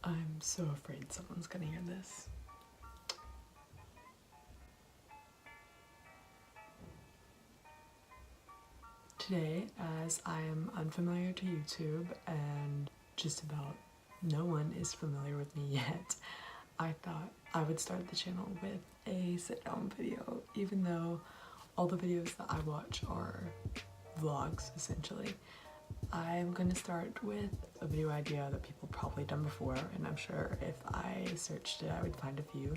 I'm so afraid someone's gonna hear this. Today, as I am unfamiliar to YouTube and just about no one is familiar with me yet, I thought I would start the channel with a sit-down video, even though all the videos that I watch are vlogs, essentially. I'm going to start with a video idea that people probably done before, and I'm sure if I searched it I would find a few,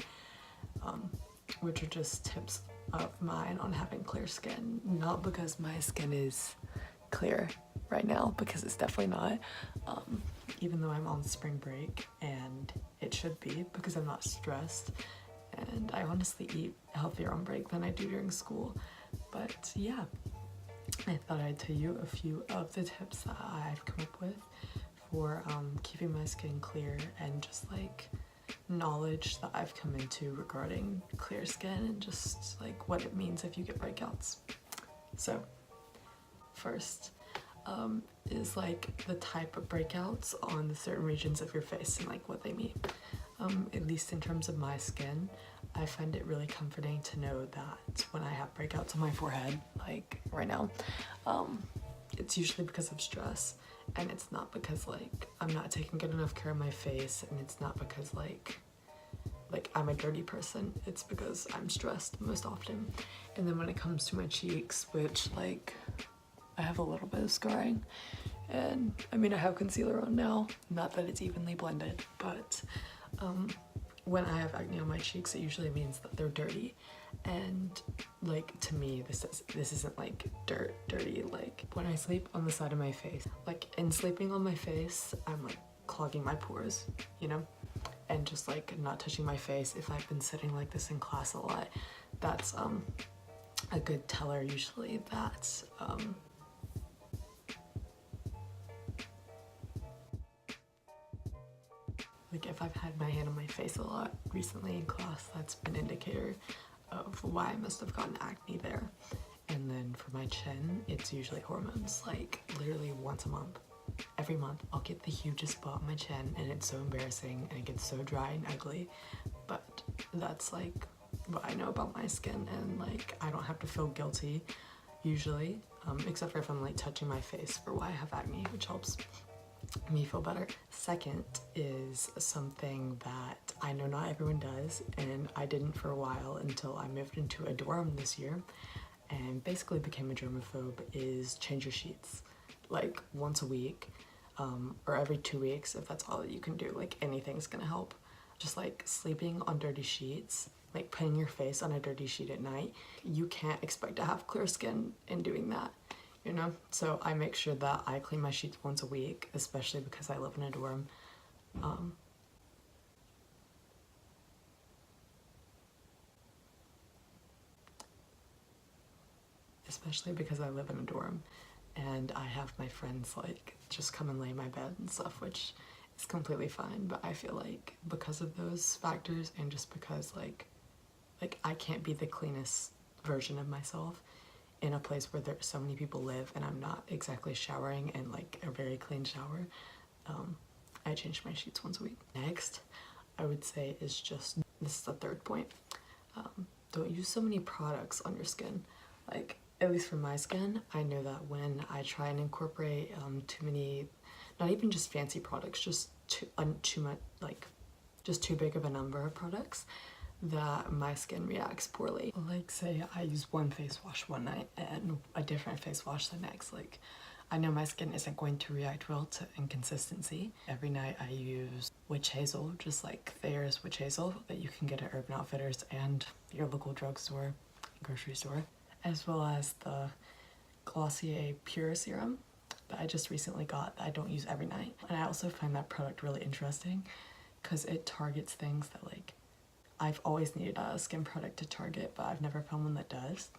which are just tips of mine on having clear skin. Not because my skin is clear right now, because it's definitely not, even though I'm on spring break, and it should be because I'm not stressed, and I honestly eat healthier on break than I do during school. But yeah, I thought I'd tell you a few of the tips that I've come up with for keeping my skin clear, and just like knowledge that I've come into regarding clear skin and just like what it means if you get breakouts. So first is like the type of breakouts on the certain regions of your face and like what they mean. At least in terms of my skin, I find it really comforting to know that when I have breakouts on my forehead, like right now, it's usually because of stress, and it's not because like I'm not taking good enough care of my face, and it's not because like I'm a dirty person. It's because I'm stressed most often. And then when it comes to my cheeks, which like I have a little bit of scarring, and I mean I have concealer on now, not that it's evenly blended, but when I have acne on my cheeks, it usually means that they're dirty. And like to me, this isn't like dirty. Like when I sleep on the side of my face, like in sleeping on my face, I'm like clogging my pores, you know? And just like not touching my face if I've been sitting like this in class a lot, that's a good teller usually that like if I've had my hand on my face a lot recently in class, that's an indicator of why I must have gotten acne there. And then for my chin, it's usually hormones. Like literally once a month, every month, I'll get the hugest spot on my chin, and it's so embarrassing and it gets so dry and ugly. But that's like what I know about my skin, and like I don't have to feel guilty usually, except for if I'm like touching my face for why I have acne, which helps me feel better. Second is something that I know not everyone does, and I didn't for a while until I moved into a dorm this year and basically became a germaphobe, is change your sheets like once a week, or every 2 weeks if that's all that you can do. Like anything's gonna help. Just like sleeping on dirty sheets, like putting your face on a dirty sheet at night, you can't expect to have clear skin in doing that, you know? So I make sure that I clean my sheets once a week, especially because I live in a dorm. Especially because I live in a dorm and I have my friends like just come and lay in my bed and stuff, which is completely fine. But I feel like because of those factors, and just because like I can't be the cleanest version of myself in a place where there's so many people live and I'm not exactly showering in like a very clean shower, I change my sheets once a week. Next, I would say is just, this is the third point, don't use so many products on your skin. Like, at least for my skin, I know that when I try and incorporate too many, not even just fancy products, just too much, like just too big of a number of products, that my skin reacts poorly. Like say I use one face wash one night and a different face wash the next. Like I know my skin isn't going to react well to inconsistency. Every night I use witch hazel, just like Thayer's witch hazel that you can get at Urban Outfitters and your local drugstore, grocery store, as well as the Glossier Pure Serum that I just recently got that I don't use every night. And I also find that product really interesting because it targets things that like I've always needed a skin product to target, but I've never found one that does,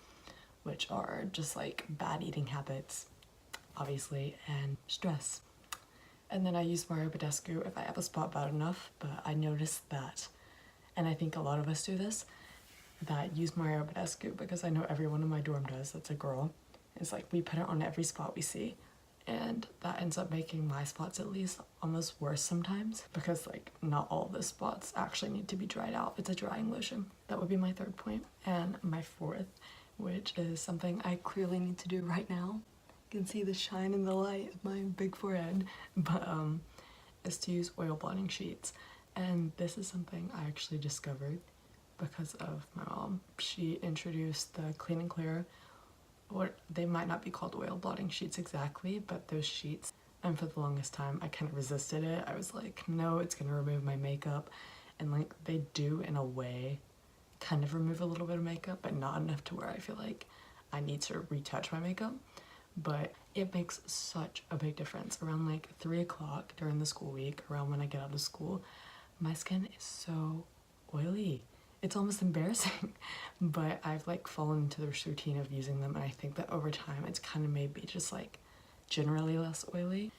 which are just like bad eating habits, obviously, and stress. And then I use Mario Badescu if I have a spot bad enough, but I noticed that, and I think a lot of us do this, that use Mario Badescu because I know everyone in my dorm does, that's a girl. It's like we put it on every spot we see. and that ends up making my spots at least almost worse sometimes, because like not all the spots actually need to be dried out. It's a drying lotion. That would be my third point. And my fourth, which is something I clearly need to do right now. You can see the shine in the light of my big forehead, but is to use oil blotting sheets. And this is something I actually discovered because of my mom. She introduced the Clean and Clear, or they might not be called oil blotting sheets exactly, but those sheets. And for the longest time I kind of resisted it. I was like, no, it's gonna remove my makeup. And like they do in a way kind of remove a little bit of makeup, but not enough to where I feel like I need to retouch my makeup. But it makes such a big difference. Around like 3 o'clock during the school week, around when I get out of school, my skin is so oily. It's almost embarrassing, but I've like fallen into this routine of using them, and I think that over time it's kind of made me just like generally less oily.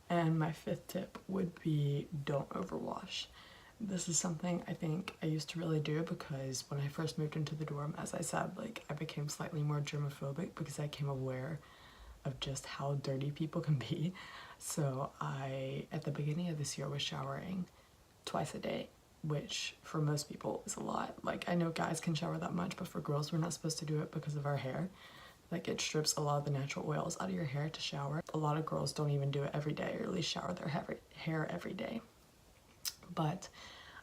And my fifth tip would be don't overwash. This is something I think I used to really do because when I first moved into the dorm, as I said, like I became slightly more germophobic because I became aware of just how dirty people can be. So I, at the beginning of this year, was showering twice a day, which for most people is a lot. Like I know guys can shower that much, but for girls we're not supposed to do it because of our hair. Like it strips a lot of the natural oils out of your hair to shower. A lot of girls don't even do it every day, or at least shower their hair every day. But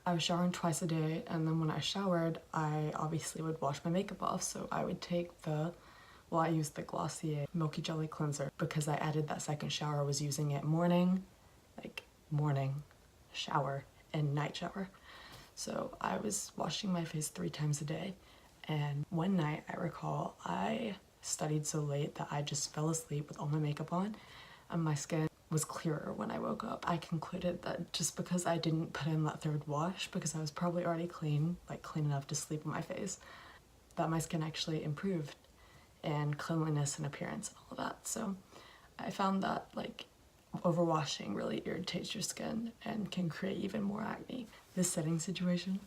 I was showering twice a day, and then when I showered, I obviously would wash my makeup off. So I would take I used the Glossier Milky Jelly Cleanser because I added that second shower. I was using it morning shower and night shower. So I was washing my face 3 times a day. And one night I recall I studied so late that I just fell asleep with all my makeup on, and my skin was clearer when I woke up. I concluded that just because I didn't put in that 3rd wash, because I was probably already clean, like clean enough to sleep on my face, that my skin actually improved in cleanliness and appearance and all of that. So I found that like overwashing really irritates your skin and can create even more acne. This setting situation,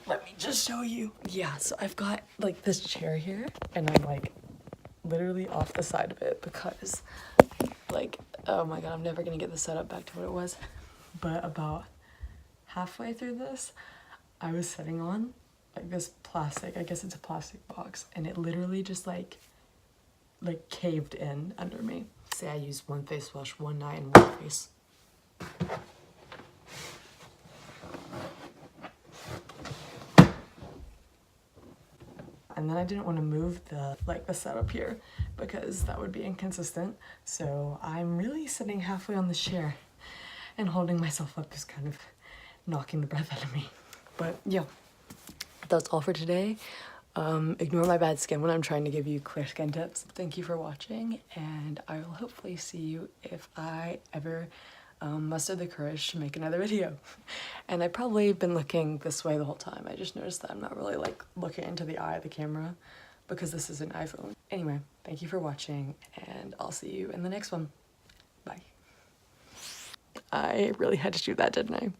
let me just show you. Yeah, so I've got like this chair here, and I'm like literally off the side of it because like, oh my god, I'm never gonna get the setup back to what it was. But about halfway through this, I was sitting on like this plastic, I guess it's a plastic box, and it literally just like caved in under me. Say I used one face wash one night and one face. And then I didn't want to move the setup here because that would be inconsistent. So I'm really sitting halfway on the chair and holding myself up, just kind of knocking the breath out of me. But yeah, that's all for today. Ignore my bad skin when I'm trying to give you clear skin tips. Thank you for watching, and I will hopefully see you if I ever muster the courage to make another video. And I've probably been looking this way the whole time. I just noticed that I'm not really like looking into the eye of the camera because this is an iPhone. Anyway, thank you for watching, and I'll see you in the next one. Bye. I really had to do that, didn't I?